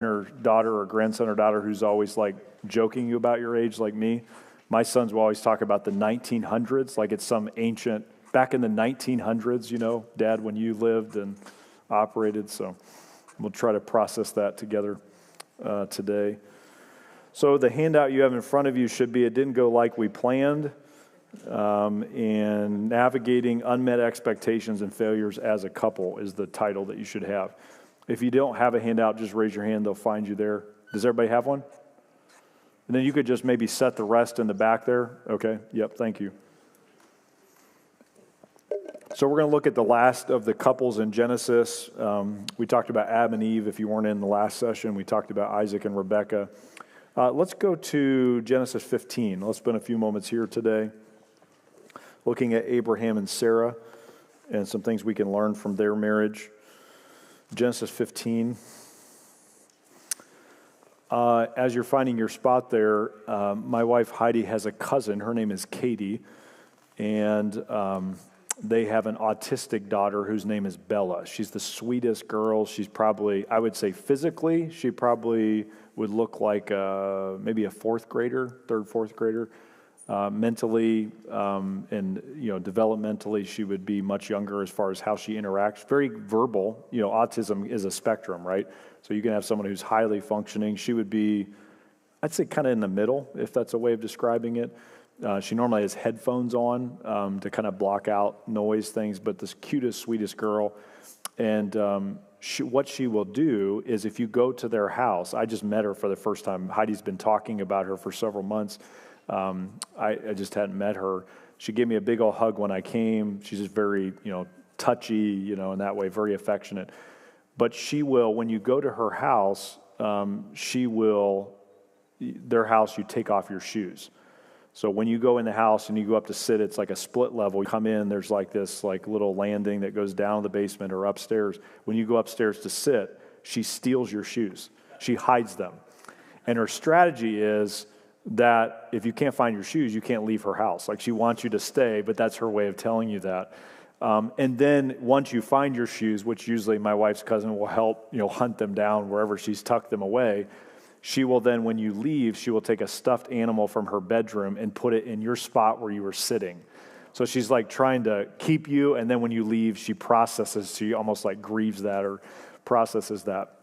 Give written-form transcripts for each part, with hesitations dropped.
or daughter or grandson or daughter who's always like joking you about your age like me. My sons will always talk about the 1900s, like it's some ancient, back in the 1900s, Dad, when you lived and operated. So we'll try to process that together today. So the handout you have in front of you should be, it didn't go like we planned, and navigating unmet expectations and failures as a couple is the title that you should have. If you don't have a handout, just raise your hand. They'll find you there. Does everybody have one? And then you could just maybe set the rest in the back there. Okay. Yep. Thank you. So we're going to look at the last of the couples in Genesis. We talked about Adam and Eve. If you weren't in the last session, we talked about Isaac and Rebekah. Let's go to Genesis 15. Let's spend a few moments here today looking at Abraham and Sarah and some things we can learn from their marriage. Genesis 15. As you're finding your spot there, my wife Heidi has a cousin. Her name is Katie, and they have an autistic daughter whose name is Bella. She's the sweetest girl. She's probably, I would say physically, she probably would look like maybe a third, fourth grader. Mentally and developmentally, she would be much younger as far as how she interacts. Very verbal. Autism is a spectrum, right? So you can have someone who's highly functioning. She would be, I'd say, kind of in the middle, if that's a way of describing it. She normally has headphones on to kind of block out noise things, but this cutest, sweetest girl. And what she will do is if you go to their house, I just met her for the first time. Heidi's been talking about her for several months. I just hadn't met her. She gave me a big old hug when I came. She's just very, touchy, in that way, very affectionate. But she will, when you go to her house, their house, you take off your shoes. So when you go in the house and you go up to sit, it's like a split level. You come in, there's like this little landing that goes down the basement or upstairs. When you go upstairs to sit, she steals your shoes. She hides them. And her strategy is that if you can't find your shoes, you can't leave her house. Like she wants you to stay, but that's her way of telling you that. And then once you find your shoes, which usually my wife's cousin will help, hunt them down wherever she's tucked them away, she will then, when you leave, she will take a stuffed animal from her bedroom and put it in your spot where you were sitting. So she's like trying to keep you, and then when you leave, she almost like grieves that or processes that.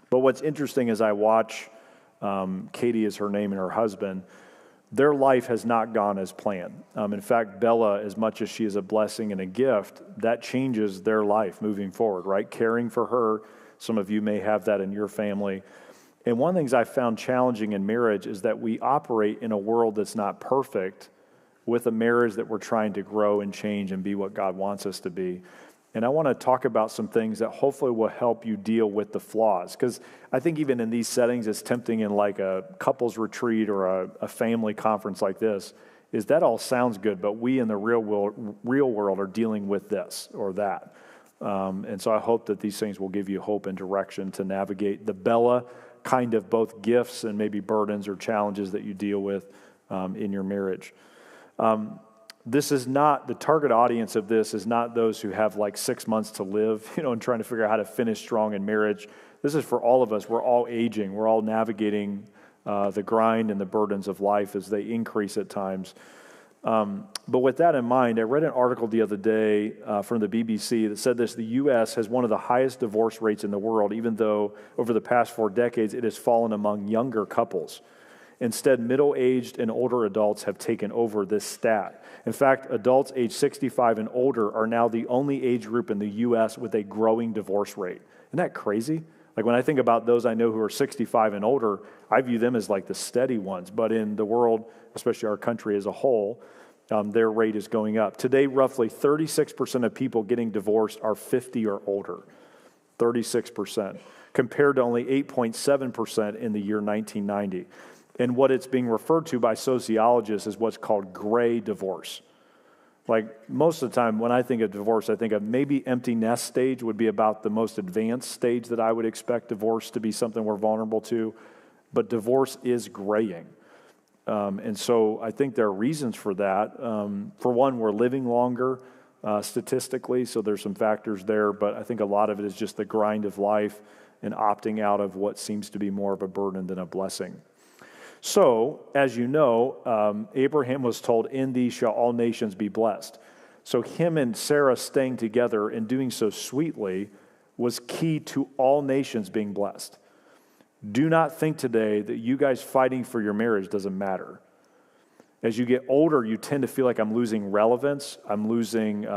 But what's interesting is I watch, Katie is her name and her husband, their life has not gone as planned. In fact, Bella, as much as she is a blessing and a gift, that changes their life moving forward, right? Caring for her, some of you may have that in your family. And one of the things I found challenging in marriage is that we operate in a world that's not perfect with a marriage that we're trying to grow and change and be what God wants us to be. And I want to talk about some things that hopefully will help you deal with the flaws. Because I think even in these settings, it's tempting in like a couples retreat or a family conference like this, is that all sounds good, but we in the real world are dealing with this or that. And so I hope that these things will give you hope and direction to navigate the Bella kind of both gifts and maybe burdens or challenges that you deal with in your marriage. This is not, the target audience of this is not those who have like 6 months to live, and trying to figure out how to finish strong in marriage. This is for all of us. We're all aging. We're all navigating the grind and the burdens of life as they increase at times. But with that in mind, I read an article the other day from the BBC that said this: the U.S. has one of the highest divorce rates in the world, even though over the past 4 decades it has fallen among younger couples. Instead, middle-aged and older adults have taken over this stat. In fact, adults age 65 and older are now the only age group in the U.S. with a growing divorce rate. Isn't that crazy? Like when I think about those I know who are 65 and older, I view them as like the steady ones. But in the world, especially our country as a whole, their rate is going up. Today, roughly 36% of people getting divorced are 50 or older. 36%, compared to only 8.7% in the year 1990. And what it's being referred to by sociologists is what's called gray divorce. Like most of the time when I think of divorce, I think of maybe empty nest stage would be about the most advanced stage that I would expect divorce to be something we're vulnerable to. But divorce is graying. And so I think there are reasons for that. For one, we're living longer statistically, so there's some factors there, but I think a lot of it is just the grind of life and opting out of what seems to be more of a burden than a blessing. So, as you know, Abraham was told, in thee shall all nations be blessed. So him and Sarah staying together and doing so sweetly was key to all nations being blessed. Do not think today that you guys fighting for your marriage doesn't matter. As you get older, you tend to feel like I'm losing relevance, I'm losing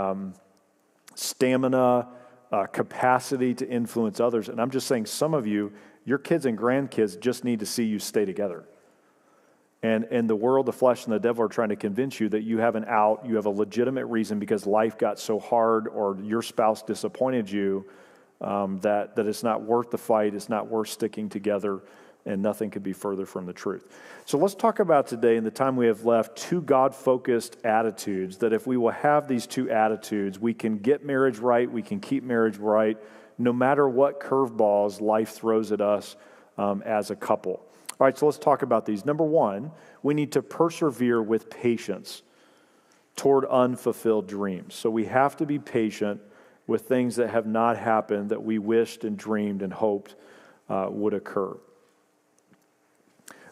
stamina, capacity to influence others. And I'm just saying, some of you, your kids and grandkids just need to see you stay together. And the world, the flesh, and the devil are trying to convince you that you have an out, you have a legitimate reason because life got so hard or your spouse disappointed you, that it's not worth the fight, it's not worth sticking together, and nothing could be further from the truth. So let's talk about today, in the time we have left, 2 God-focused attitudes, that if we will have these 2 attitudes, we can get marriage right, we can keep marriage right, no matter what curveballs life throws at us as a couple. All right, so let's talk about these. Number 1, we need to persevere with patience toward unfulfilled dreams. So we have to be patient with things that have not happened that we wished and dreamed and hoped would occur.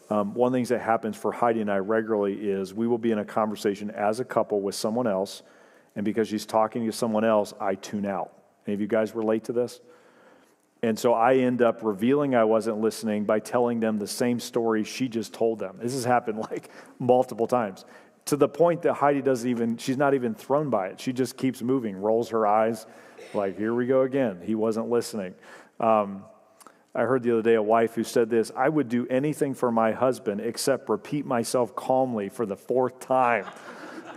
One of the things that happens for Heidi and I regularly is we will be in a conversation as a couple with someone else, and because she's talking to someone else, I tune out. Any of you guys relate to this? And so I end up revealing I wasn't listening by telling them the same story she just told them. This has happened like multiple times, to the point that Heidi she's not even thrown by it. She just keeps moving, rolls her eyes, like, here we go again. He wasn't listening. I heard the other day a wife who said this: I would do anything for my husband except repeat myself calmly for the 4th time.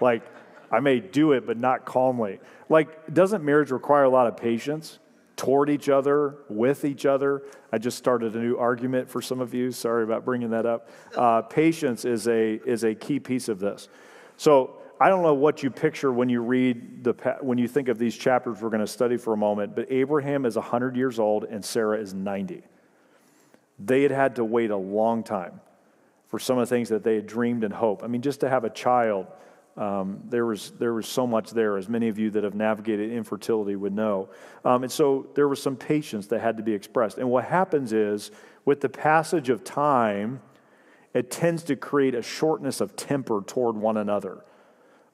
Like, I may do it, but not calmly. Like, doesn't marriage require a lot of patience toward each other, with each other? I just started a new argument for some of you. Sorry about bringing that up. Patience is a key piece of this. So I don't know what you picture when you when you think of these chapters we're going to study for a moment, but Abraham is 100 years old and Sarah is 90. They had to wait a long time for some of the things that they had dreamed and hoped. I mean, just to have a child, there was so much there, as many of you that have navigated infertility would know. And so there was some patience that had to be expressed. And what happens is, with the passage of time, it tends to create a shortness of temper toward one another.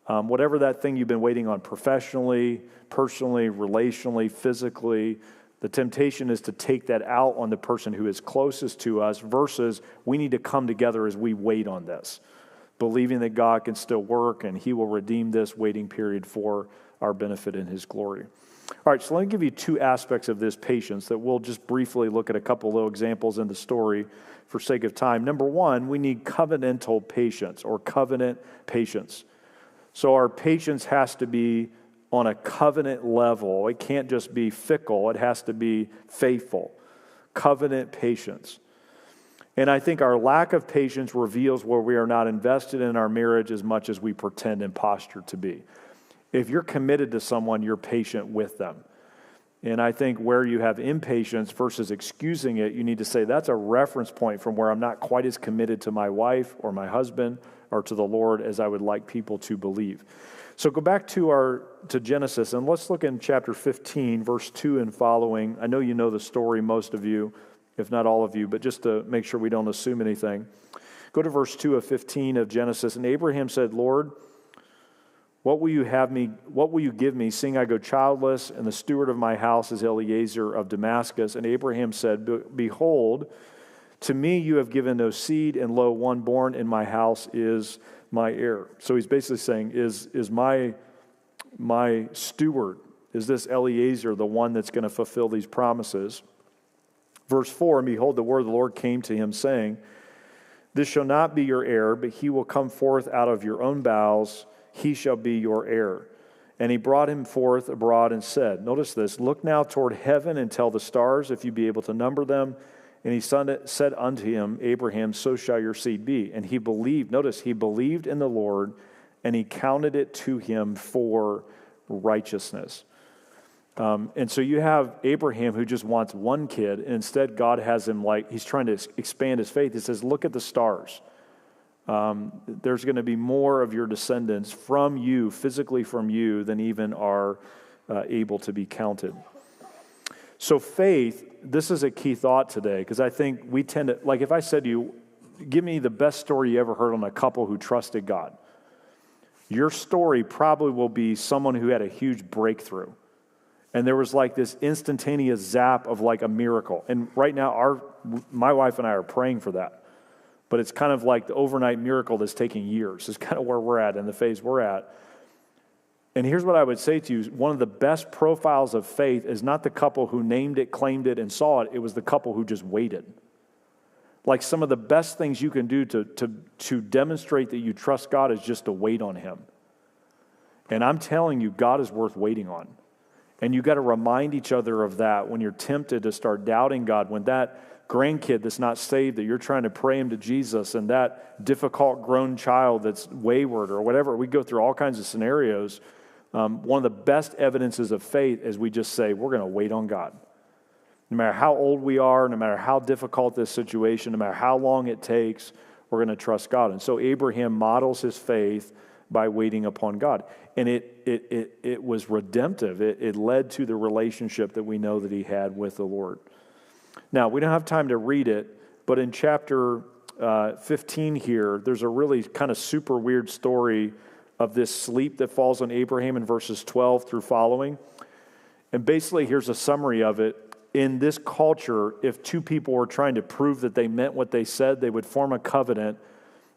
Whatever that thing you've been waiting on professionally, personally, relationally, physically, the temptation is to take that out on the person who is closest to us versus we need to come together as we wait on this, believing that God can still work and He will redeem this waiting period for our benefit in His glory. All right, so let me give you 2 aspects of this patience that we'll just briefly look at a couple little examples in the story for sake of time. Number 1, we need covenantal patience or covenant patience. So our patience has to be on a covenant level. It can't just be fickle. It has to be faithful. Covenant patience. And I think our lack of patience reveals where we are not invested in our marriage as much as we pretend and posture to be. If you're committed to someone, you're patient with them. And I think where you have impatience versus excusing it, you need to say, that's a reference point from where I'm not quite as committed to my wife or my husband or to the Lord as I would like people to believe. So go back to Genesis, and let's look in chapter 15, verse 2 and following. I know you know the story, most of you, if not all of you, but just to make sure we don't assume anything. Go to verse 2 of 15 of Genesis. And Abraham said, Lord, what will you give me, seeing I go childless, and the steward of my house is Eliezer of Damascus? And Abraham said, Behold, to me you have given no seed, and lo, one born in my house is my heir. So he's basically saying, is my steward, is this Eliezer the one that's going to fulfill these promises? Verse 4, and behold, the word of the Lord came to him, saying, This shall not be your heir, but he will come forth out of your own bowels, he shall be your heir. And he brought him forth abroad and said, notice this, Look now toward heaven and tell the stars, if you be able to number them. And he said unto him, Abraham, so shall your seed be. And he believed, notice, he believed in the Lord, and he counted it to him for righteousness. And so you have Abraham who just wants one kid, and instead God has him he's trying to expand his faith. He says, look at the stars. There's going to be more of your descendants from you, physically from you, than even are able to be counted. So faith, this is a key thought today, because I think we tend to, like if I said to you, give me the best story you ever heard on a couple who trusted God, your story probably will be someone who had a huge breakthrough. And there was like this instantaneous zap of like a miracle. And right now, my wife and I are praying for that. But it's kind of like the overnight miracle that's taking years. It's kind of where we're at in the phase we're at. And here's what I would say to you. One of the best profiles of faith is not the couple who named it, claimed it, and saw it. It was the couple who just waited. Like some of the best things you can do to demonstrate that you trust God is just to wait on him. And I'm telling you, God is worth waiting on. And you got to remind each other of that when you're tempted to start doubting God, when that grandkid that's not saved, that you're trying to pray him to Jesus, and that difficult grown child that's wayward or whatever. We go through all kinds of scenarios. One of the best evidences of faith is we just say, we're going to wait on God. No matter how old we are, no matter how difficult this situation, no matter how long it takes, we're going to trust God. And so Abraham models his faith by waiting upon God. And it was redemptive. It led to the relationship that we know that he had with the Lord. Now, we don't have time to read it, but in chapter 15 here, there's a really kind of super weird story of this sleep that falls on Abraham in verses 12 through following. And basically, here's a summary of it. In this culture, if two people were trying to prove that they meant what they said, they would form a covenant.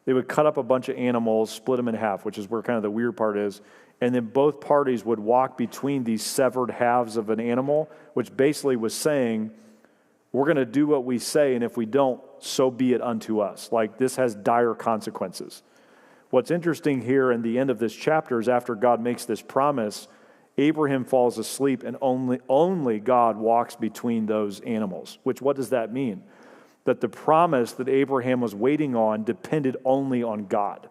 They would cut up a bunch of animals, split them in half, which is where kind of the weird part is. And then both parties would walk between these severed halves of an animal, which basically was saying, we're going to do what we say, and if we don't, so be it unto us. Like, this has dire consequences. What's interesting here in the end of this chapter is after God makes this promise, Abraham falls asleep, and only God walks between those animals. Which, what does that mean? That the promise that Abraham was waiting on depended only on God.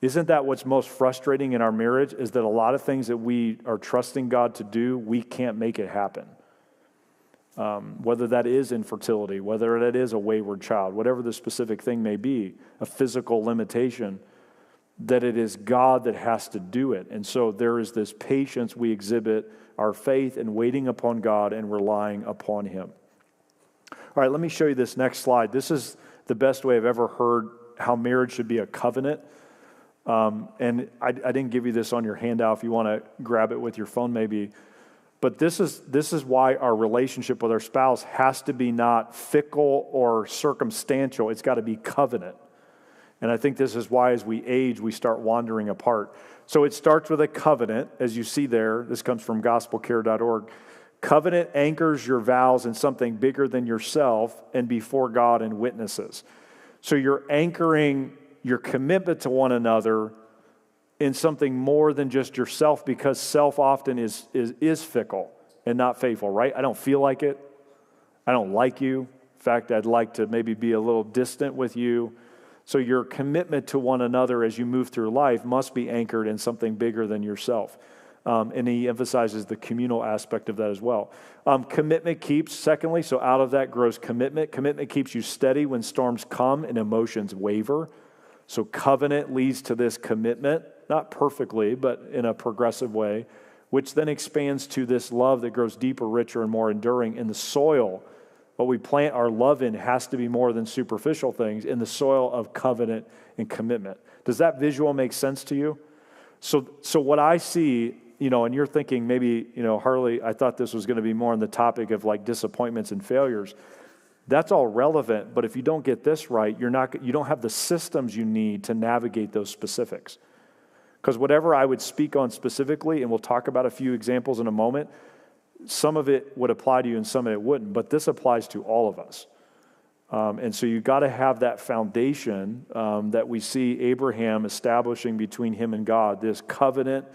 Isn't that what's most frustrating in our marriage, is that a lot of things that we are trusting God to do, we can't make it happen. Whether that is infertility, whether that is a wayward child, whatever the specific thing may be, a physical limitation, that it is God that has to do it. And so there is this patience we exhibit, our faith in waiting upon God and relying upon him. All right, let me show you this next slide. This is the best way I've ever heard how marriage should be a covenant. And I didn't give you this on your handout if you want to grab it with your phone maybe. But this is why our relationship with our spouse has to be not fickle or circumstantial. It's got to be covenant. And I think this is why as we age, we start wandering apart. So it starts with a covenant, as you see there. This comes from gospelcare.org. Covenant anchors your vows in something bigger than yourself and before God and witnesses. So you're anchoring your commitment to one another in something more than just yourself, because self often is fickle and not faithful, right? I don't feel like it. I don't like you. In fact, I'd like to maybe be a little distant with you. So your commitment to one another as you move through life must be anchored in something bigger than yourself. And he emphasizes the communal aspect of that as well. Commitment keeps, secondly, so out of that grows commitment. Commitment keeps you steady when storms come and emotions waver. So covenant leads to this commitment, not perfectly, but in a progressive way, which then expands to this love that grows deeper, richer, and more enduring. In the soil, what we plant our love in has to be more than superficial things, in the soil of covenant and commitment. Does that visual make sense to you? So what I see, and you're thinking maybe, Harley, I thought this was going to be more on the topic of like disappointments and failures. That's all relevant, but if you don't get this right, you don't have the systems you need to navigate those specifics. Because whatever I would speak on specifically, and we'll talk about a few examples in a moment, some of it would apply to you and some of it wouldn't, but this applies to all of us. And so you've got to have that foundation that we see Abraham establishing between him and God, this covenant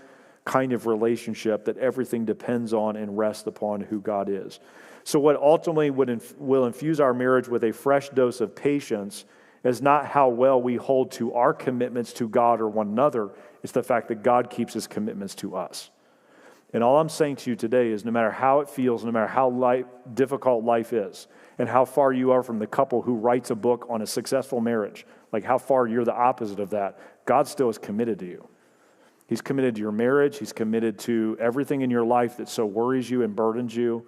kind of relationship that everything depends on and rests upon who God is. So what ultimately will infuse our marriage with a fresh dose of patience is not how well we hold to our commitments to God or one another. It's the fact that God keeps his commitments to us. And all I'm saying to you today is no matter how it feels, no matter how difficult life is, and how far you are from the couple who writes a book on a successful marriage, like how far you're the opposite of that, God still is committed to you. He's committed to your marriage. He's committed to everything in your life that so worries you and burdens you.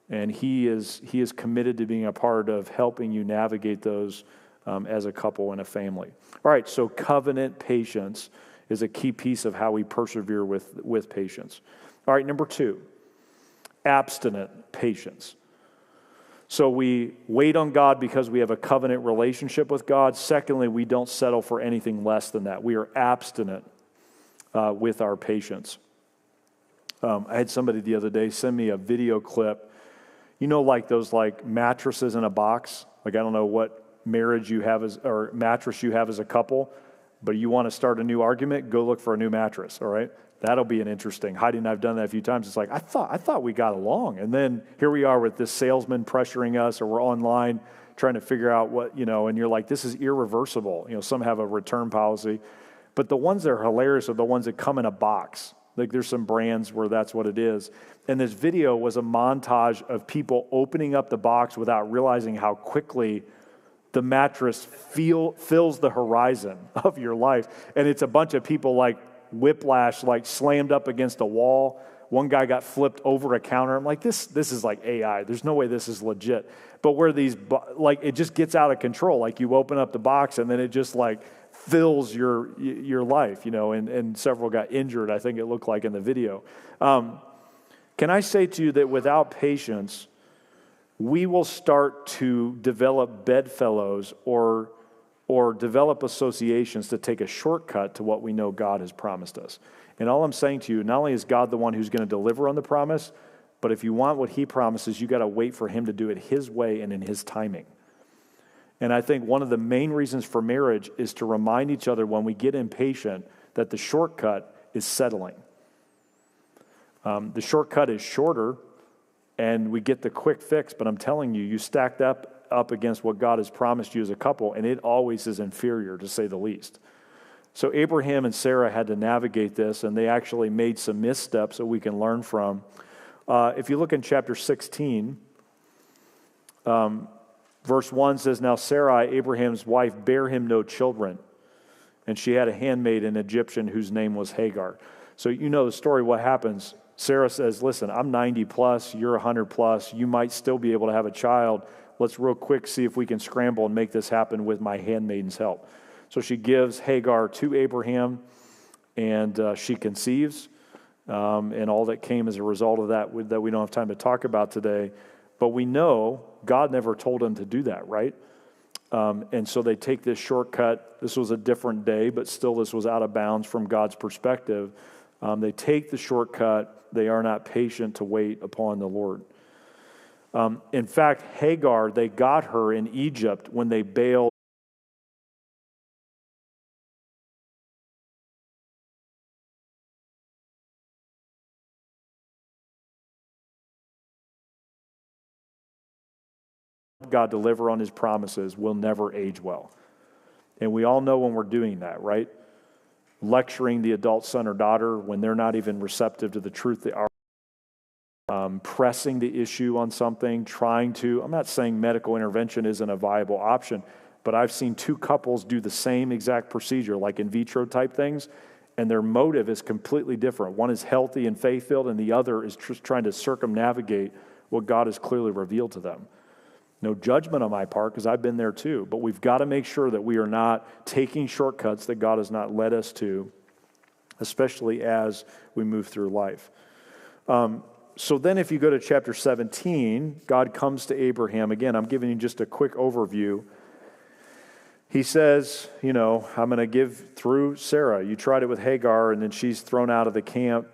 And he is committed to being a part of helping you navigate those as a couple and a family. All right, so covenant patience is a key piece of how we persevere with patience. All right, number 2, abstinent patience. So we wait on God because we have a covenant relationship with God. Secondly, we don't settle for anything less than that. We are abstinent with our patience. I had somebody the other day send me a video clip. You know, like those like mattresses in a box. Like I don't know what marriage you have or mattress you have as a couple, but you want to start a new argument, go look for a new mattress. All right, that'll be an interesting. Heidi and I've done that a few times. It's like I thought we got along, and then here we are with this salesman pressuring us, or we're online trying to figure out what and you're like, this is irreversible. Some have a return policy, but the ones that are hilarious are the ones that come in a box. Like there's some brands where that's what it is. And this video was a montage of people opening up the box without realizing how quickly the mattress fills the horizon of your life. And it's a bunch of people like whiplash, like slammed up against a wall. One guy got flipped over a counter. I'm like, this is like AI. There's no way this is legit. But where these, like, it just gets out of control. Like you open up the box and then it just like fills your life, and several got injured, I think it looked like in the video. Can I say to you that without patience, we will start to develop bedfellows or develop associations to take a shortcut to what we know God has promised us. And all I'm saying to you, not only is God the one who's going to deliver on the promise, but if you want what he promises, you got to wait for him to do it his way and in his timing. And I think one of the main reasons for marriage is to remind each other when we get impatient that the shortcut is settling. The shortcut is shorter and we get the quick fix, but I'm telling you, you stack that up against what God has promised you as a couple, and it always is inferior, to say the least. So Abraham and Sarah had to navigate this, and they actually made some missteps that we can learn from. If you look in chapter 16, verse 1 says, "Now Sarai, Abraham's wife, bare him no children, and she had a handmaid, an Egyptian, whose name was Hagar." So you know the story, what happens. Sarah says, listen, I'm 90 plus, you're 100 plus, you might still be able to have a child. Let's real quick see if we can scramble and make this happen with my handmaiden's help. So she gives Hagar to Abraham, and she conceives, and all that came as a result of that we don't have time to talk about today. But we know God never told them to do that, right? And so they take this shortcut. This was a different day, but still this was out of bounds from God's perspective. They take the shortcut. They are not patient to wait upon the Lord. In fact, Hagar, they got her in Egypt when they bailed. God deliver on his promises will never age well. And we all know when we're doing that, right? Lecturing the adult son or daughter when they're not even receptive to the truth they are. Pressing the issue on something, I'm not saying medical intervention isn't a viable option, but I've seen two couples do the same exact procedure, like in vitro type things, and their motive is completely different. One is healthy and faith-filled, and the other is just trying to circumnavigate what God has clearly revealed to them. No judgment on my part, because I've been there too, but we've got to make sure that we are not taking shortcuts that God has not led us to, especially as we move through life. So then if you go to chapter 17, God comes to Abraham. Again, I'm giving you just a quick overview. He says, I'm going to give through Sarah. You tried it with Hagar, and then she's thrown out of the camp.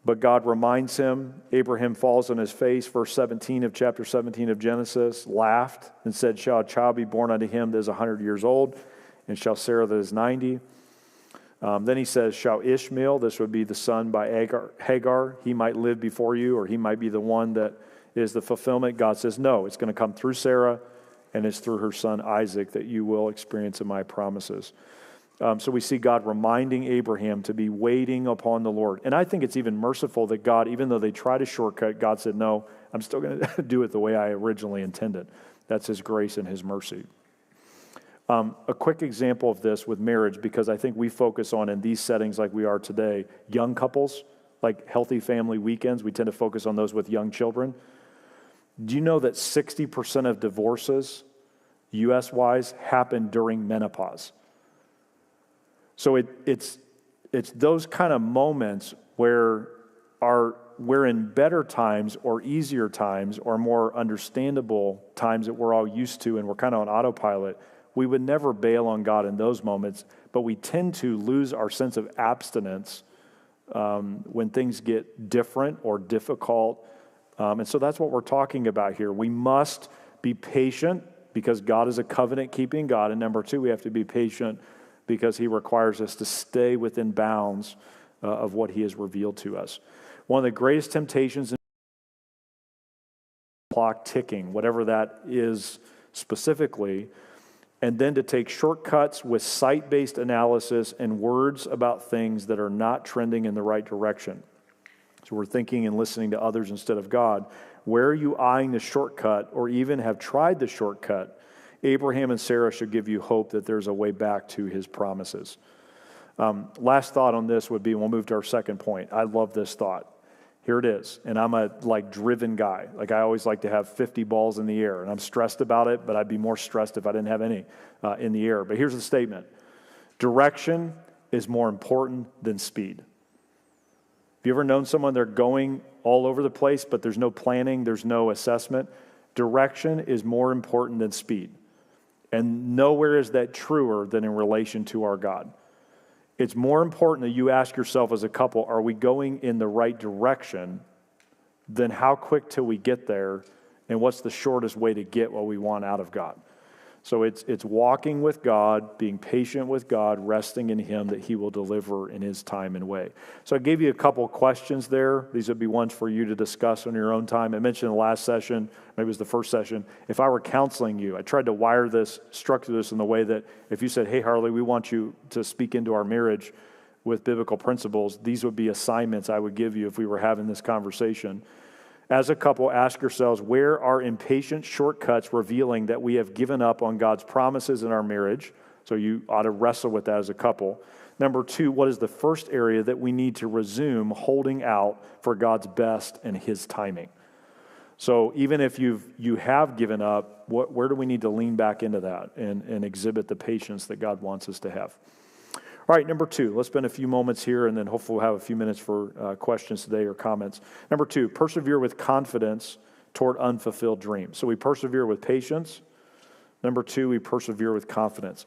But God reminds him. Abraham falls on his face, verse 17 of chapter 17 of Genesis, laughed and said, "Shall a child be born unto him that is 100 years old, and shall Sarah that is 90? Then he says, "Shall Ishmael," this would be the son by Hagar, "he might live before you," or he might be the one that is the fulfillment. God says, no, it's going to come through Sarah, and it's through her son Isaac that you will experience in my promises. So we see God reminding Abraham to be waiting upon the Lord. And I think it's even merciful that God, even though they tried a shortcut, God said, no, I'm still going to do it the way I originally intended. That's his grace and his mercy. A quick example of this with marriage, because I think we focus on in these settings like we are today, young couples, like healthy family weekends, we tend to focus on those with young children. Do you know that 60% of divorces, U.S.-wise, happen during menopause? So it's those kind of moments where we're in better times or easier times or more understandable times that we're all used to and we're kind of on autopilot. We would never bail on God in those moments, but we tend to lose our sense of abstinence when things get different or difficult. And so that's what we're talking about here. We must be patient because God is a covenant-keeping God. And number two, we have to be patient because he requires us to stay within bounds of what he has revealed to us. One of the greatest temptations in clock ticking, whatever that is specifically, and then to take shortcuts with site-based analysis and words about things that are not trending in the right direction. So we're thinking and listening to others instead of God. Where are you eyeing the shortcut or even have tried the shortcut? Abraham and Sarah should give you hope that there's a way back to his promises. Last thought on this would be, we'll move to our second point. I love this thought. Here it is. And I'm a driven guy. Like I always like to have 50 balls in the air. And I'm stressed about it, but I'd be more stressed if I didn't have any in the air. But here's the statement. Direction is more important than speed. Have you ever known someone, they're going all over the place, but there's no planning, there's no assessment? Direction is more important than speed. And nowhere is that truer than in relation to our God. It's more important that you ask yourself as a couple, are we going in the right direction, than how quick till we get there, and what's the shortest way to get what we want out of God. So it's walking with God, being patient with God, resting in him that he will deliver in his time and way. So I gave you a couple questions there. These would be ones for you to discuss on your own time. I mentioned in the last session, maybe it was the first session, if I were counseling you, I tried to structure this in the way that if you said, hey, Harley, we want you to speak into our marriage with biblical principles, these would be assignments I would give you if we were having this conversation. As a couple, ask yourselves, where are impatient shortcuts revealing that we have given up on God's promises in our marriage? So you ought to wrestle with that as a couple. Number two, what is the first area that we need to resume holding out for God's best and his timing? So even if you have given up, where do we need to lean back into that and exhibit the patience that God wants us to have? All right, number two, let's spend a few moments here and then hopefully we'll have a few minutes for questions today or comments. Number two, persevere with confidence toward unfulfilled dreams. So we persevere with patience. Number two, we persevere with confidence.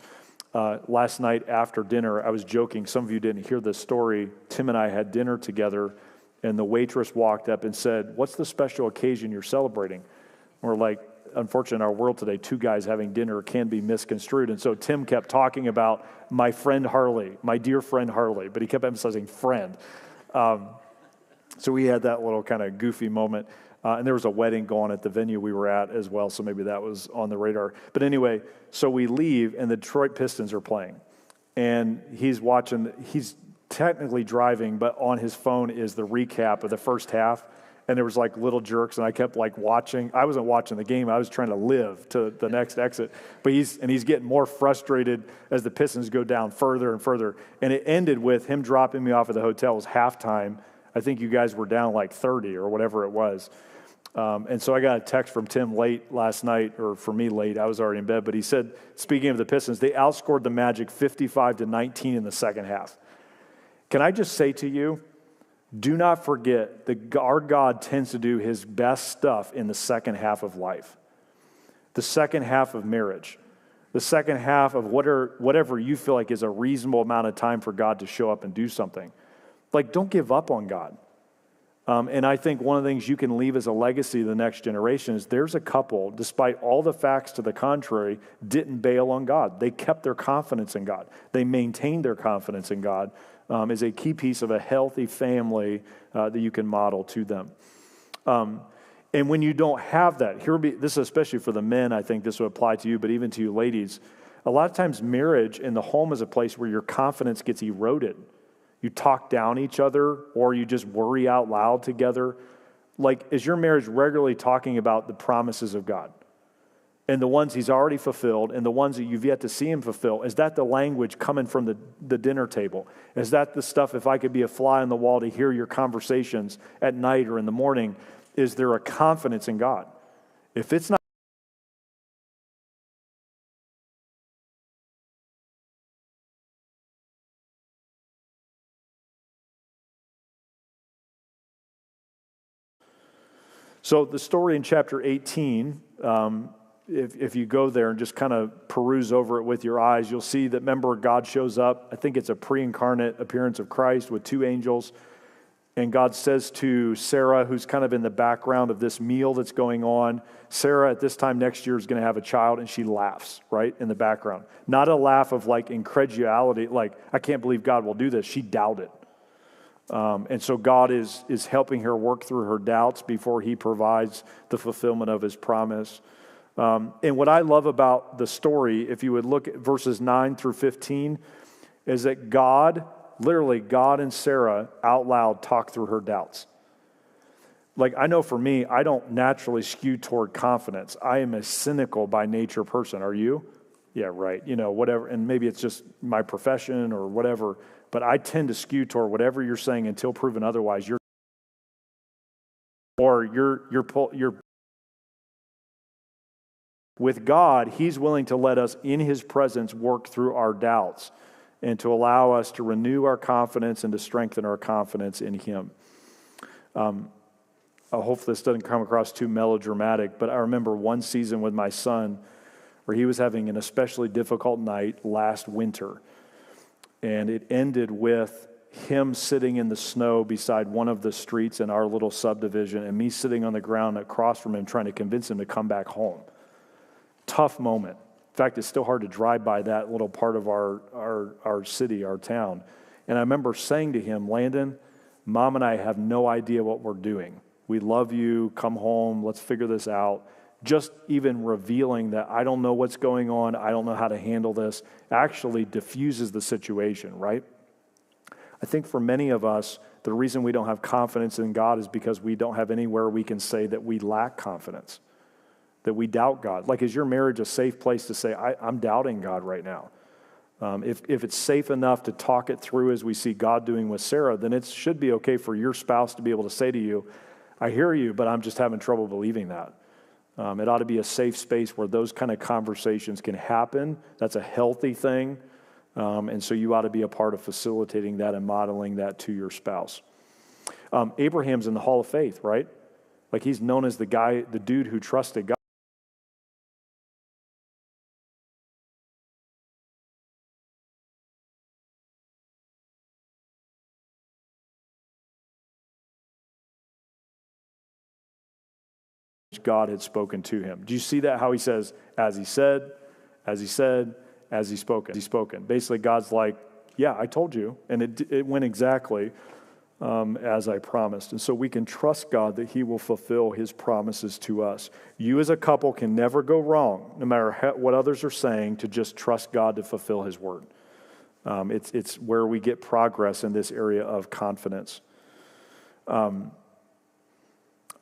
Last night after dinner, I was joking. Some of you didn't hear this story. Tim and I had dinner together and the waitress walked up and said, what's the special occasion you're celebrating? We're like, unfortunately, in our world today, two guys having dinner can be misconstrued. And so Tim kept talking about my friend Harley, my dear friend Harley, but he kept emphasizing friend. So we had that little kind of goofy moment. And there was a wedding going at the venue we were at as well, so maybe that was on the radar. But anyway, so we leave, and the Detroit Pistons are playing. And he's technically driving, but on his phone is the recap of the first half. And there was like little jerks, and I kept like watching. I wasn't watching the game. I was trying to live to the next exit. But he's getting more frustrated as the Pistons go down further and further. And it ended with him dropping me off at the hotel. It was halftime. I think you guys were down like 30 or whatever it was. And so I got a text from Tim late last night, or for me late. I was already in bed. But he said, speaking of the Pistons, they outscored the Magic 55-19 in the second half. Can I just say to you, do not forget that our God tends to do his best stuff in the second half of life, the second half of marriage, the second half of whatever you feel like is a reasonable amount of time for God to show up and do something. Like, don't give up on God. And I think one of the things you can leave as a legacy to the next generation is there's a couple, despite all the facts to the contrary, didn't bail on God. They kept their confidence in God. They maintained their confidence in God. Is a key piece of a healthy family that you can model to them. And when you don't have that, this is especially for the men, I think this would apply to you, but even to you ladies, a lot of times marriage and the home is a place where your confidence gets eroded. You talk down each other, or you just worry out loud together. Like, is your marriage regularly talking about the promises of God? and the ones he's already fulfilled and the ones that you've yet to see him fulfill? Is that the language coming from the dinner table? Is that the stuff, if I could be a fly on the wall to hear your conversations at night or in the morning, is there a confidence in God? If it's not, so the story in chapter 18, if you go there and just kind of peruse over it with your eyes, you'll see that, remember, God shows up. I think it's a pre-incarnate appearance of Christ with two angels. And God says to Sarah, who's kind of in the background of this meal that's going on, Sarah at this time next year is going to have a child, and she laughs, right, in the background. Not a laugh of like incredulity, like, I can't believe God will do this. She doubted. And so God is helping her work through her doubts before he provides the fulfillment of his promise. And what I love about the story, if you would look at verses 9 through 15, is that God, literally God and Sarah out loud talk through her doubts. Like, I know for me, I don't naturally skew toward confidence. I am a cynical by nature person. Are you? Yeah, right. You know, whatever. And maybe it's just my profession or whatever. But I tend to skew toward whatever you're saying until proven otherwise. You're with God, he's willing to let us in his presence work through our doubts and to allow us to renew our confidence and to strengthen our confidence in him. I hope this doesn't come across too melodramatic, but I remember one season with my son where he was having an especially difficult night last winter. And it ended with him sitting in the snow beside one of the streets in our little subdivision and me sitting on the ground across from him trying to convince him to come back home. Tough moment. In fact, it's still hard to drive by that little part of our city, our town. And I remember saying to him, Landon, Mom and I have no idea what we're doing. We love you. Come home. Let's figure this out. Just even revealing that I don't know what's going on, I don't know how to handle this, actually diffuses the situation, right? I think for many of us, the reason we don't have confidence in God is because we don't have anywhere we can say that we lack confidence, that we doubt God. Like, is your marriage a safe place to say, I'm doubting God right now? If it's safe enough to talk it through as we see God doing with Sarah, then it should be okay for your spouse to be able to say to you, I hear you, but I'm just having trouble believing that. It ought to be a safe space where those kind of conversations can happen. That's a healthy thing. And so you ought to be a part of facilitating that and modeling that to your spouse. Abraham's in the Hall of Faith, right? Like, he's known as the dude who trusted God. God had spoken to him. Do you see that? How he says, as he said, as he said, as he spoken. Basically, God's like, yeah, I told you. And it went exactly as I promised. And so we can trust God that he will fulfill his promises to us. You as a couple can never go wrong, no matter what others are saying, to just trust God to fulfill his word. It's where we get progress in this area of confidence.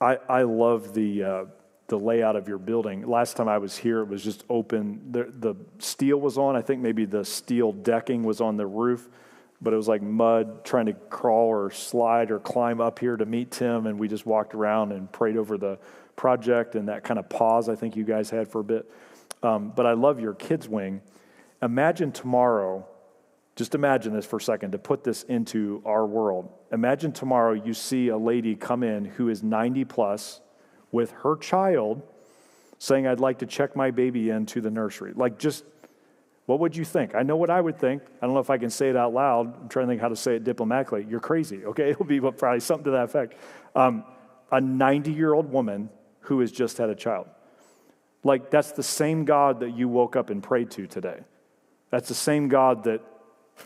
I love the layout of your building. Last time I was here, it was just open. The steel was on. I think maybe the steel decking was on the roof, but it was like mud trying to crawl or slide or climb up here to meet Tim, and we just walked around and prayed over the project and that kind of pause I think you guys had for a bit. But I love your kids' wing. Imagine tomorrow, just imagine this for a second, to put this into our world. Imagine tomorrow you see a lady come in who is 90 plus with her child saying, I'd like to check my baby into the nursery. Like, just, what would you think? I know what I would think. I don't know if I can say it out loud. I'm trying to think how to say it diplomatically. You're crazy, okay? It'll be probably something to that effect. A 90-year-old woman who has just had a child. Like, that's the same God that you woke up and prayed to today. That's the same God that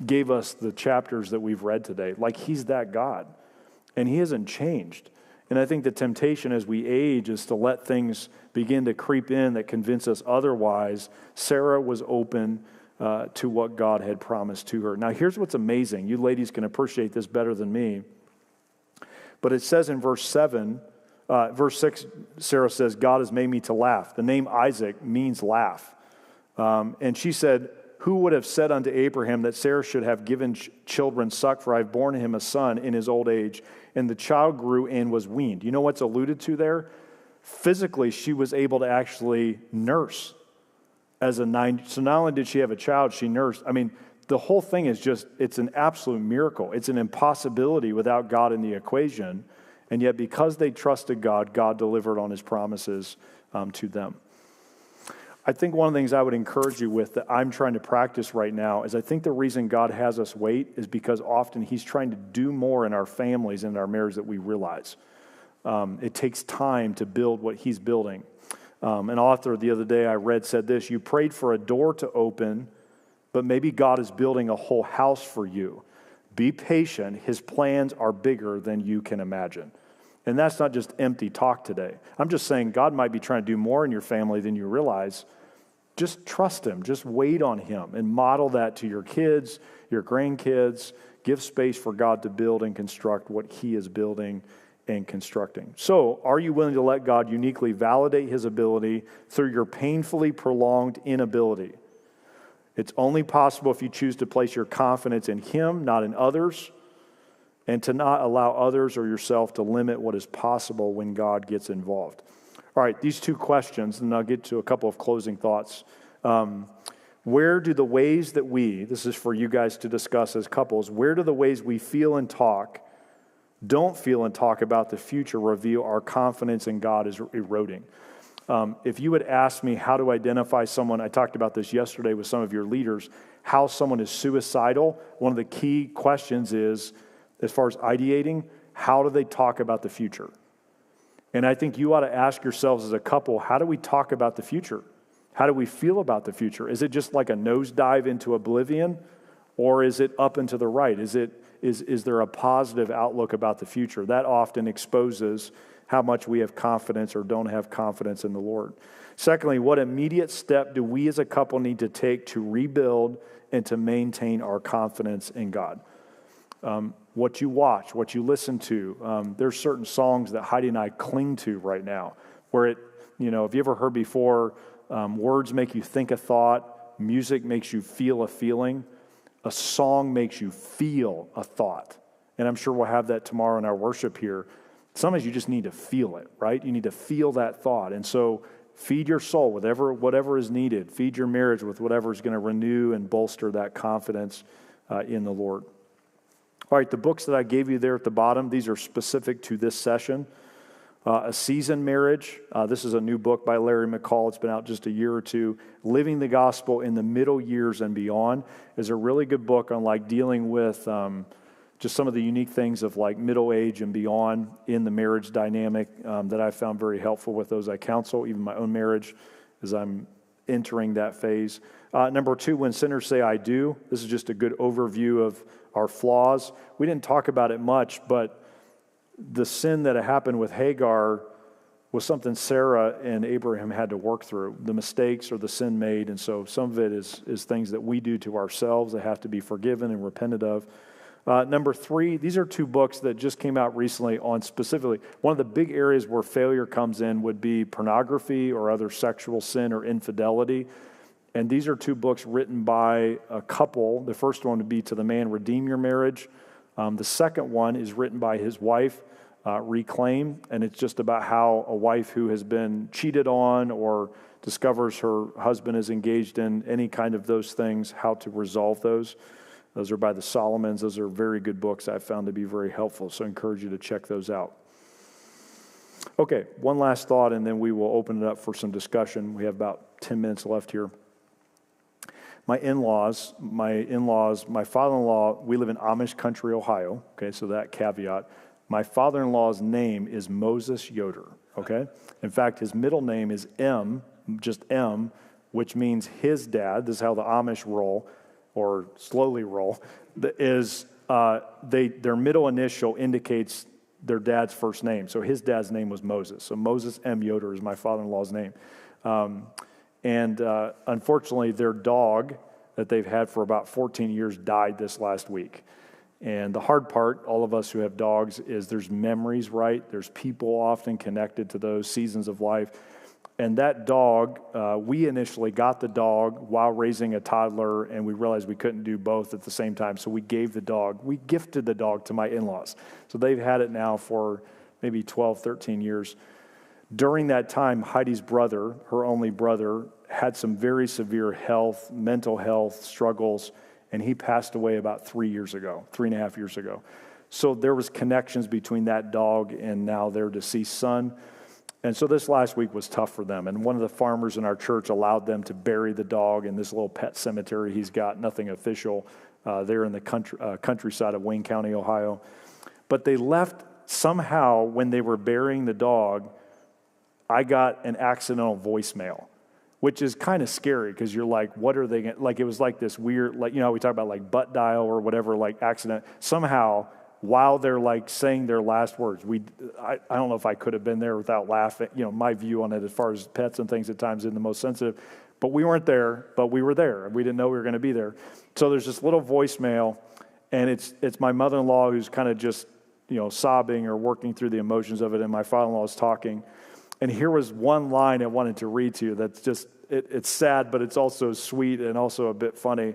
gave us the chapters that we've read today. Like, he's that God. And he hasn't changed. And I think the temptation as we age is to let things begin to creep in that convince us otherwise. Sarah was open to what God had promised to her. Now, here's what's amazing. You ladies can appreciate this better than me. But it says in verse 7 Verse 6, Sarah says, God has made me to laugh. The name Isaac means laugh. And she said, who would have said unto Abraham that Sarah should have given children suck, for I have borne him a son in his old age, and the child grew and was weaned. You know what's alluded to there? Physically, she was able to actually nurse as a 9. So not only did she have a child, she nursed. I mean, the whole thing is just, it's an absolute miracle. It's an impossibility without God in the equation. And yet because they trusted God, God delivered on his promises to them. I think one of the things I would encourage you with that I'm trying to practice right now is I think the reason God has us wait is because often he's trying to do more in our families and in our marriage that we realize. It takes time to build what he's building. An author the other day I read said this, you prayed for a door to open, but maybe God is building a whole house for you. Be patient. His plans are bigger than you can imagine. And that's not just empty talk today. I'm just saying God might be trying to do more in your family than you realize. Just trust him. Just wait on him and model that to your kids, your grandkids. Give space for God to build and construct what he is building and constructing. So, are you willing to let God uniquely validate his ability through your painfully prolonged inability? It's only possible if you choose to place your confidence in him, not in others, and to not allow others or yourself to limit what is possible when God gets involved. All right, these two questions, and I'll get to a couple of closing thoughts. Where do the ways that this is for you guys to discuss as couples, where do the ways we feel and talk, don't feel and talk about the future reveal our confidence in God is eroding? If you would ask me how to identify someone, I talked about this yesterday with some of your leaders, how someone is suicidal, one of the key questions is, as far as ideating, how do they talk about the future? And I think you ought to ask yourselves as a couple, how do we talk about the future? How do we feel about the future? Is it just like a nosedive into oblivion, or is it up and to the right? Is there a positive outlook about the future? That often exposes how much we have confidence or don't have confidence in the Lord. Secondly, what immediate step do we as a couple need to take to rebuild and to maintain our confidence in God? What you watch, what you listen to. There's certain songs that Heidi and I cling to right now where have you ever heard before, words make you think a thought, music makes you feel a feeling, a song makes you feel a thought. And I'm sure we'll have that tomorrow in our worship here. Sometimes you just need to feel it, right? You need to feel that thought. And so feed your soul with whatever is needed. Feed your marriage with whatever is going to renew and bolster that confidence in the Lord. All right, the books that I gave you there at the bottom, these are specific to this session. A Seasoned Marriage. This is a new book by Larry McCall. It's been out just a year or two. Living the Gospel in the Middle Years and Beyond is a really good book on dealing with just some of the unique things of middle age and beyond in the marriage dynamic that I found very helpful with those I counsel, even my own marriage, as I'm entering that phase. Number 2, When Sinners Say I Do. This is just a good overview of our flaws. We didn't talk about it much, but the sin that happened with Hagar was something Sarah and Abraham had to work through, the mistakes or the sin made. And so some of it is things that we do to ourselves that have to be forgiven and repented of. Number 3, these are 2 books that just came out recently on specifically, one of the big areas where failure comes in would be pornography or other sexual sin or infidelity. And these are 2 books written by a couple. The first one would be To the Man, Redeem Your Marriage. The second one is written by his wife, Reclaim, and it's just about how a wife who has been cheated on or discovers her husband is engaged in any kind of those things, how to resolve those. Those are by the Solomons. Those are very good books I've found to be very helpful, so I encourage you to check those out. Okay, one last thought, and then we will open it up for some discussion. We have about 10 minutes left here. My in-laws, my father-in-law, we live in Amish country, Ohio, okay, so that caveat. My father-in-law's name is Moses Yoder, okay? In fact, his middle name is M, just M, which means his dad, this is how the Amish roll, or slowly roll, their middle initial indicates their dad's first name. So his dad's name was Moses. So Moses M. Yoder is my father-in-law's name. And unfortunately, their dog that they've had for about 14 years died this last week. And the hard part, all of us who have dogs, is there's memories, right? There's people often connected to those seasons of life. And that dog, we initially got the dog while raising a toddler, and we realized we couldn't do both at the same time. So we gifted the dog to my in-laws. So they've had it now for maybe 12, 13 years. During that time, Heidi's brother, her only brother, had some very severe mental health struggles, and he passed away about 3.5 years ago. So there was connections between that dog and now their deceased son. And so this last week was tough for them. And one of the farmers in our church allowed them to bury the dog in this little pet cemetery he's got, nothing official, there in the countryside of Wayne County, Ohio. But they left somehow when they were burying the dog, I got an accidental voicemail, which is kind of scary because you're like, what are they going to, like, it was like this weird, like, we talk about like butt dial or whatever, like accident. Somehow, while they're like saying their last words, I don't know if I could have been there without laughing. My view on it as far as pets and things at times isn't the most sensitive, but we weren't there, but we were there. We didn't know we were going to be there. So there's this little voicemail, and it's my mother-in-law who's kind of just, sobbing or working through the emotions of it, and my father-in-law is talking. And here was one line I wanted to read to you that's just, it's sad, but it's also sweet and also a bit funny.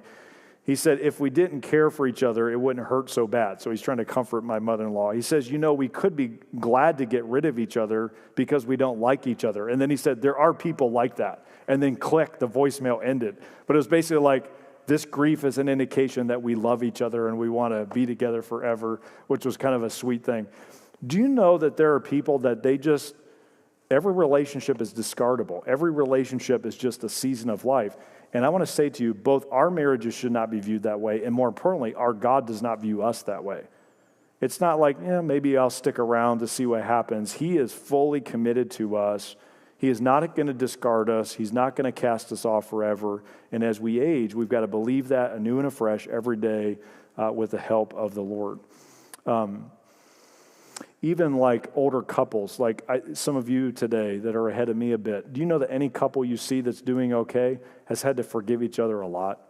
He said, if we didn't care for each other, it wouldn't hurt so bad. So he's trying to comfort my mother-in-law. He says, we could be glad to get rid of each other because we don't like each other. And then he said, there are people like that. And then click, the voicemail ended. But it was basically like, this grief is an indication that we love each other and we want to be together forever, which was kind of a sweet thing. Do you know that there are people that every relationship is discardable. Every relationship is just a season of life. And I want to say to you, both our marriages should not be viewed that way, and more importantly, our God does not view us that way. It's not like, maybe I'll stick around to see what happens. He is fully committed to us. He is not going to discard us. He's not going to cast us off forever. And as we age, we've got to believe that anew and afresh every day with the help of the Lord. Even like older couples, like some of you today that are ahead of me a bit, do you know that any couple you see that's doing okay has had to forgive each other a lot?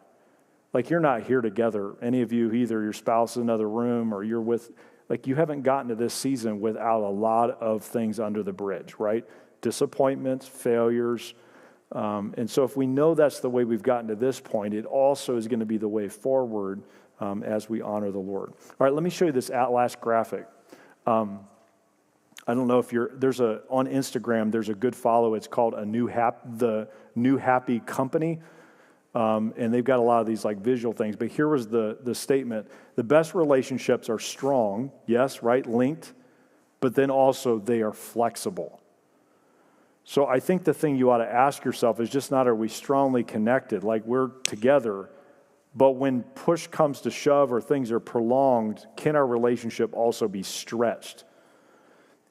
Like, you're not here together. Any of you, either your spouse is in another room or you're with, like, you haven't gotten to this season without a lot of things under the bridge, right? Disappointments, failures. And so if we know that's the way we've gotten to this point, it also is going to be the way forward as we honor the Lord. All right, let me show you this last graphic. I don't know if on Instagram, there's a good follow. It's called the New Happy Company. And they've got a lot of these like visual things. But here was the statement. The best relationships are strong, yes, right, linked, but then also they are flexible. So I think the thing you ought to ask yourself is just not, are we strongly connected, like we're together, but when push comes to shove or things are prolonged, can our relationship also be stretched?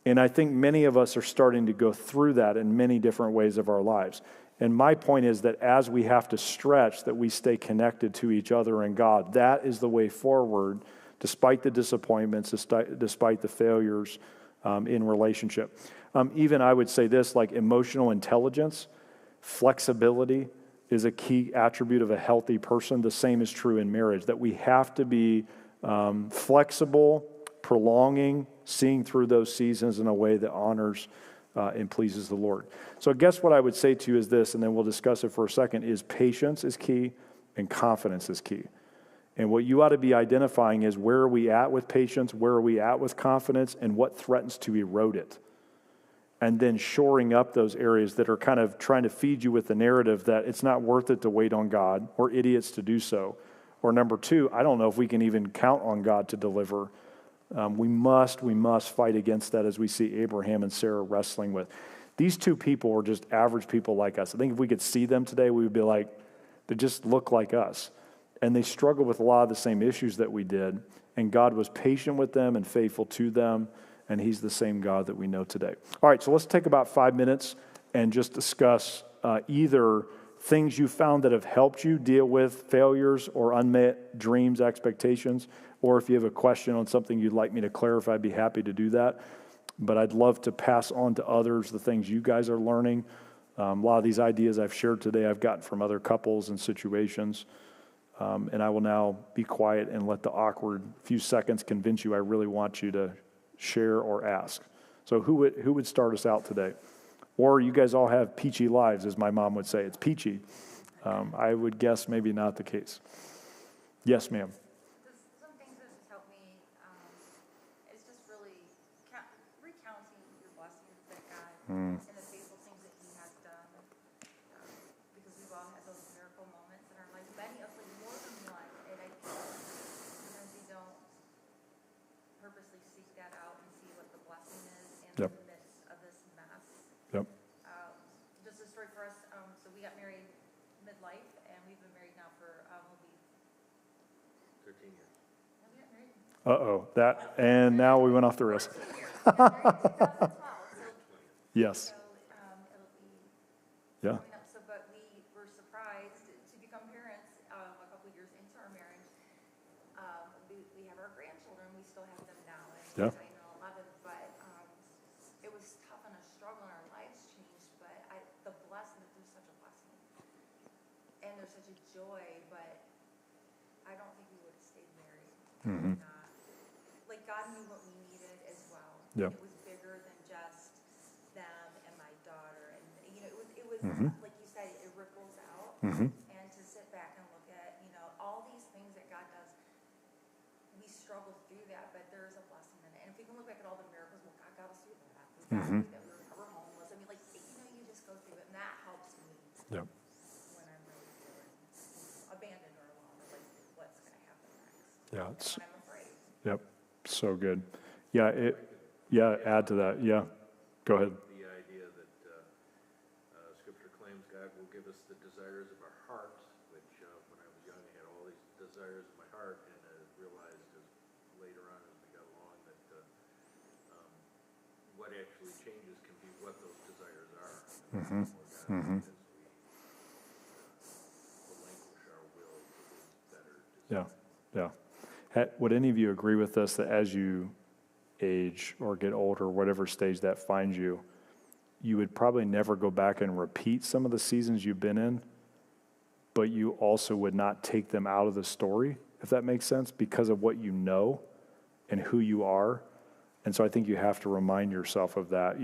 And I think many of us are starting to go through that in many different ways of our lives. And my point is that as we have to stretch, that we stay connected to each other and God. That is the way forward, despite the disappointments, despite the failures in relationship. Even I would say this, like emotional intelligence, flexibility is a key attribute of a healthy person. The same is true in marriage, that we have to be flexible, prolonging, seeing through those seasons in a way that honors and pleases the Lord. So I guess what I would say to you is this, and then we'll discuss it for a second, is patience is key and confidence is key. And what you ought to be identifying is, where are we at with patience, where are we at with confidence, and what threatens to erode it? And then shoring up those areas that are kind of trying to feed you with the narrative that it's not worth it to wait on God. We're idiots to do so. Or number two, I don't know if we can even count on God to deliver. We must fight against that, as we see Abraham and Sarah wrestling with. These two people were just average people like us. I think if we could see them today, we would be like, they just look like us. And they struggled with a lot of the same issues that we did. And God was patient with them and faithful to them. And he's the same God that we know today. All right, so let's take about 5 minutes and just discuss either things you found that have helped you deal with failures or unmet dreams, expectations, or if you have a question on something you'd like me to clarify, I'd be happy to do that. But I'd love to pass on to others the things you guys are learning. A lot of these ideas I've shared today I've gotten from other couples and situations. And I will now be quiet and let the awkward few seconds convince you I really want you to share or ask. So who would start us out today? Or you guys all have peachy lives, as my mom would say. It's peachy. I would guess maybe not the case. Yes, ma'am. Some things that just helped me is just really recounting your blessings that God and the faithful things that He has done. Because we've all had those miracle moments in our life, many of them, more than one. And I think sometimes we don't purposely seek that out and see what the blessing is in Yep. the midst of this mess. Yep. Just a story for us. So we got married midlife, and we've been married now for will be 13 years. no, we got married. And now we went off the rails. 14 years. We got married in 2012. Yes. So it'll be Yeah. coming up. So, but we were surprised to become parents a couple years into our marriage. We have our grandchildren. We still have them now. And Yeah. 9 and 11. But it was tough and a struggle, and our lives changed. But the blessing, there's such a blessing, and there's such a joy. But I don't think we would have stayed married. Mhm. Like God knew what we needed as well. Yep. It was bigger than just them and my daughter, and it was Mhm. like you said, it ripples out. Mhm. And to sit back and look at all these things that God does, we struggle through that, but there is a blessing in it. And if we can look back at all the miracles, well, God got us through that. We got Mhm. through that. We were never homeless. I mean, you just go through it, and that helps me Yep. when I'm really feeling abandoned or alone, or like what's going to happen next. Yeah. And when I'm afraid. Yep. So good. Yeah. Add to that. Yeah. Go ahead. The idea that Scripture claims God will give us the desires of our heart, which when I was young, I had all these desires in my heart, and I realized later on as we got along that what actually changes can be what those desires are. And that's what God is. We relinquish our will to His better desires. Yeah. Would any of you agree with us that as you age or get older, whatever stage that finds you, you would probably never go back and repeat some of the seasons you've been in, but you also would not take them out of the story, if that makes sense, because of what you know and who you are. And so I think you have to remind yourself of that,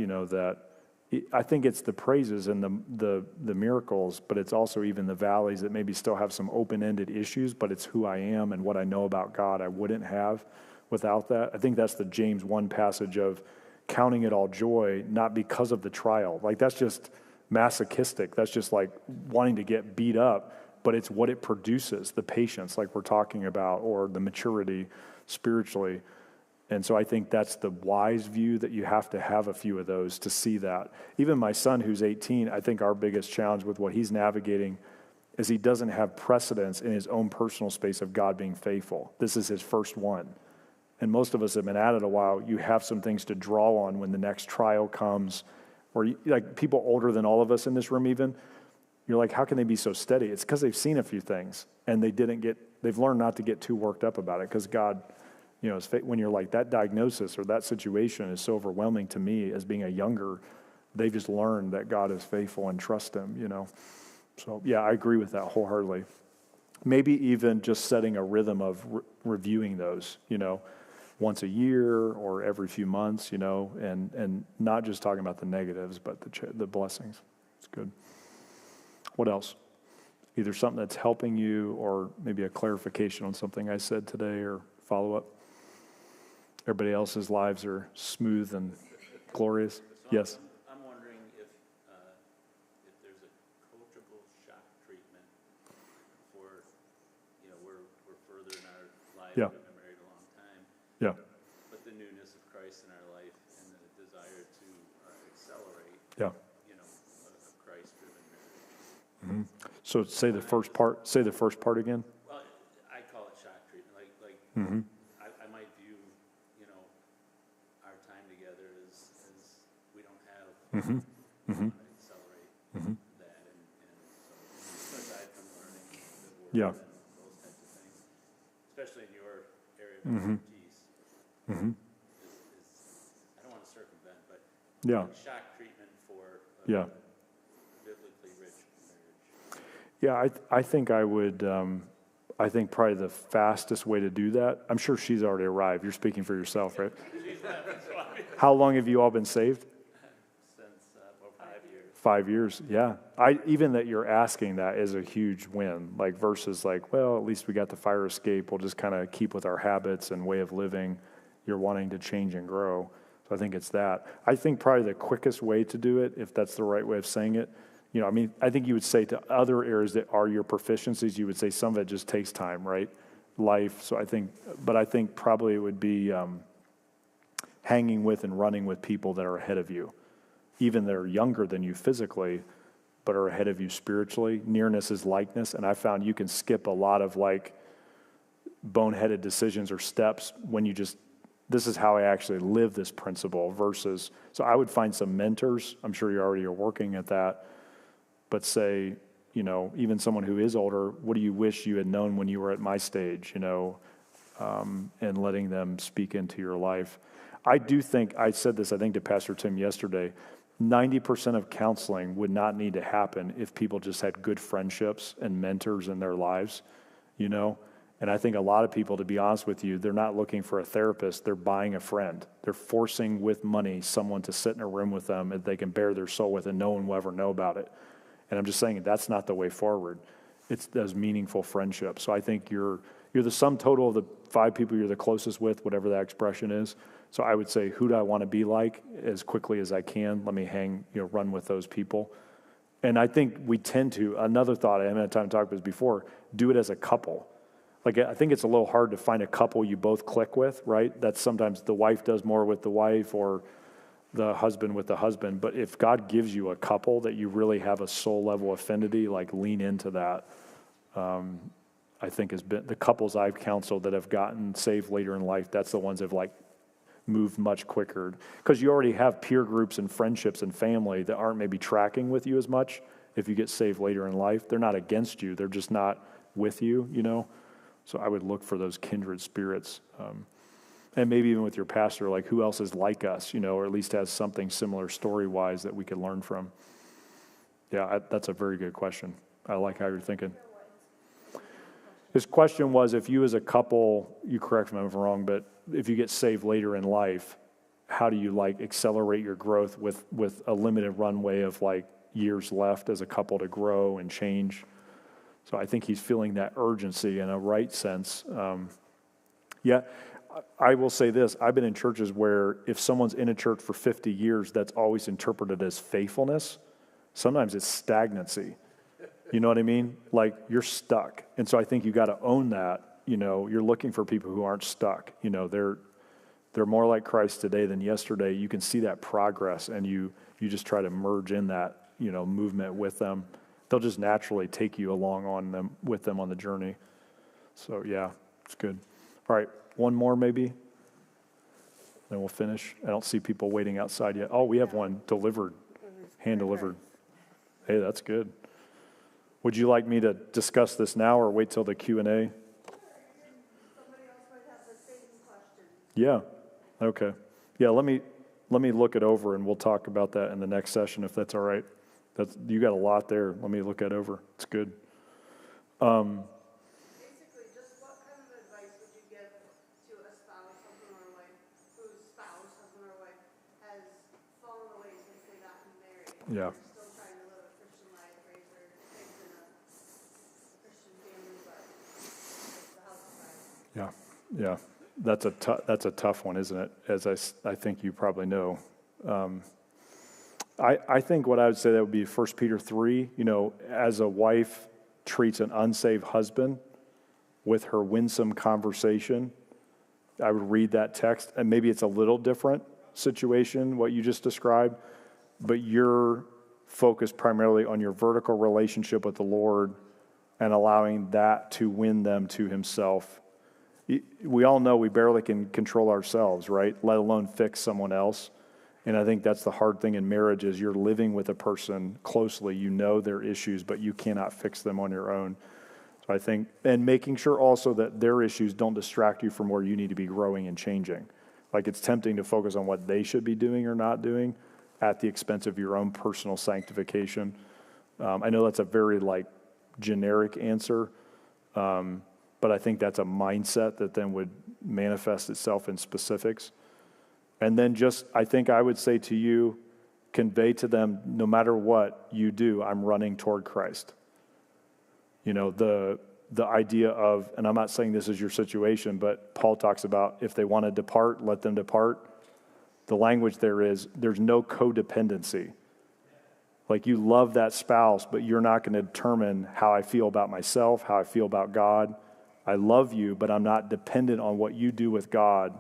I think it's the praises and the miracles, but it's also even the valleys that maybe still have some open-ended issues, but it's who I am and what I know about God I wouldn't have without that. I think that's the James 1 passage of counting it all joy, not because of the trial. Like that's just masochistic. That's just like wanting to get beat up, but it's what it produces, the patience like we're talking about, or the maturity spiritually. And so I think that's the wise view, that you have to have a few of those to see that. Even my son, who's 18, I think our biggest challenge with what he's navigating is he doesn't have precedence in his own personal space of God being faithful. This is his first one. And most of us have been at it a while. You have some things to draw on when the next trial comes. Or like people older than all of us in this room even, you're like, how can they be so steady? It's because they've seen a few things and they've learned not to get too worked up about it, because God, when you're like, that diagnosis or that situation is so overwhelming to me as being a younger, they've just learned that God is faithful and trust Him, So yeah, I agree with that wholeheartedly. Maybe even just setting a rhythm of reviewing those, once a year or every few months, and not just talking about the negatives, but the blessings. It's good. What else? Either something that's helping you or maybe a clarification on something I said today or follow-up. Everybody else's lives are smooth and glorious. Yes? I'm wondering if there's a coachable shock treatment for, we're further in our lives. Yeah. We've been married a long time. Yeah. But the newness of Christ in our life and the desire to accelerate, Yeah. a Christ-driven marriage. Mm-hmm. So say the first part again. Well, I call it shock treatment. Like Mm-hmm. I might view, our time together as we don't have. Mm-hmm. We Mm-hmm. want to accelerate Mm-hmm. that, and so aside from learning the word Yeah. and those types of things, especially in your area of Mm-hmm. expertise, Mm-hmm. I don't want to circumvent, but Yeah. shock treatment for Yeah. biblically rich marriage. Yeah, I think I would I think probably the fastest way to do that, I'm sure she's already arrived. You're speaking for yourself, right? How long have you all been saved? Since about 5 years. 5 years, yeah. Even that you're asking that is a huge win, like versus like, well, at least we got the fire escape. We'll just kind of keep with our habits and way of living. You're wanting to change and grow. So I think it's that. I think probably the quickest way to do it, if that's the right way of saying it, I mean, I think you would say to other areas that are your proficiencies, you would say some of it just takes time, right? Life. So I think probably it would be hanging with and running with people that are ahead of you, even that are younger than you physically, but are ahead of you spiritually. Nearness is likeness. And I found you can skip a lot of like boneheaded decisions or steps when you just, this is how I actually live this principle versus, so I would find some mentors. I'm sure you already are working at that. But say, even someone who is older, what do you wish you had known when you were at my stage, and letting them speak into your life. I do think, I said this, I think, to Pastor Tim yesterday, 90% of counseling would not need to happen if people just had good friendships and mentors in their lives, And I think a lot of people, to be honest with you, they're not looking for a therapist, they're buying a friend. They're forcing with money someone to sit in a room with them and they can bare their soul with and no one will ever know about it. And I'm just saying that's not the way forward. It's those meaningful friendships. So I think you're the sum total of the 5 people you're the closest with, whatever that expression is. So I would say, who do I want to be like as quickly as I can? Let me run with those people. And I think we tend to, another thought I haven't had time to talk about this before, do it as a couple. Like, I think it's a little hard to find a couple you both click with, right? That's sometimes the wife does more with the wife or the husband with the husband. But if God gives you a couple that you really have a soul level affinity, like lean into that. I think has been the couples I've counseled that have gotten saved later in life. That's the ones that have like moved much quicker because you already have peer groups and friendships and family that aren't maybe tracking with you as much. If you get saved later in life, they're not against you. They're just not with you, So I would look for those kindred spirits. And maybe even with your pastor, like who else is like us, or at least has something similar story-wise that we could learn from. Yeah, that's a very good question. I like how you're thinking. His question was, if you as a couple, you correct me if I'm wrong, but if you get saved later in life, how do you accelerate your growth with a limited runway of years left as a couple to grow and change? So I think he's feeling that urgency in a right sense. Yeah. I will say this, I've been in churches where if someone's in a church for 50 years, that's always interpreted as faithfulness. Sometimes it's stagnancy. You know what I mean? Like you're stuck. And so I think you got to own that. You're looking for people who aren't stuck. They're more like Christ today than yesterday. You can see that progress and you just try to merge in that, movement with them. They'll just naturally take you along with them on the journey. So yeah, it's good. All right. One more maybe, then we'll finish. I don't see people waiting outside yet. Oh, we have one delivered, hand-delivered. Hey, that's good. Would you like me to discuss this now or wait till the Q&A? Somebody else might have the same question. Yeah, okay. Yeah, let me look it over and we'll talk about that in the next session if that's all right. You got a lot there. Let me look that over. It's good. Yeah. Still trying to live a Christian life, raise their kids in a Christian family, but it's the house side. Yeah. That's a tough one, isn't it? As I think you probably know. I think what I would say that would be 1 Peter 3, as a wife treats an unsaved husband with her winsome conversation, I would read that text, and maybe it's a little different situation, what you just described, but you're focused primarily on your vertical relationship with the Lord and allowing that to win them to himself. We all know we barely can control ourselves, right? Let alone fix someone else. And I think that's the hard thing in marriage is you're living with a person closely. You know their issues, but you cannot fix them on your own. So I think, and making sure also that their issues don't distract you from where you need to be growing and changing. Like it's tempting to focus on what they should be doing or not doing at the expense of your own personal sanctification. I know that's a very generic answer, but I think that's a mindset that then would manifest itself in specifics. And then just, I think I would say to you, convey to them, no matter what you do, I'm running toward Christ. You know, the idea of, and I'm not saying this is your situation, but Paul talks about if they want to depart, let them depart. The language there is, there's no codependency. Like you love that spouse, but you're not going to determine how I feel about myself, how I feel about God. I love you, but I'm not dependent on what you do with God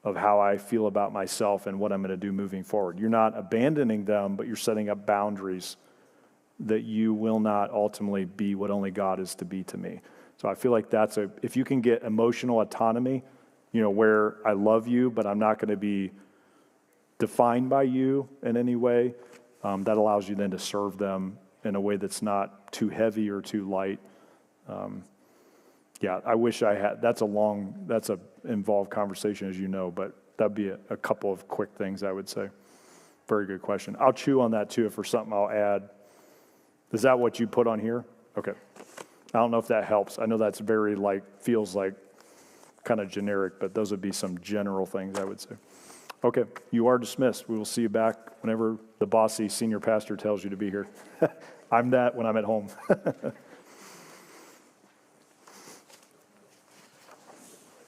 of how I feel about myself and what I'm going to do moving forward. You're not abandoning them, but you're setting up boundaries that you will not ultimately be what only God is to be to me. So I feel like if you can get emotional autonomy, you know, where I love you, but I'm not going to be defined by you in any way, that allows you then to serve them in a way that's not too heavy or too light. Yeah, I wish I had, that's a involved conversation, as you know, but that'd be a couple of quick things I would say. Very good question. I'll chew on that too if there's something I'll add. Is that what you put on here? Okay. I don't know if that helps. I know that's very feels like kind of generic, but those would be some general things I would say. Okay, you are dismissed. We will see you back whenever the bossy senior pastor tells you to be here. I'm that when I'm at home.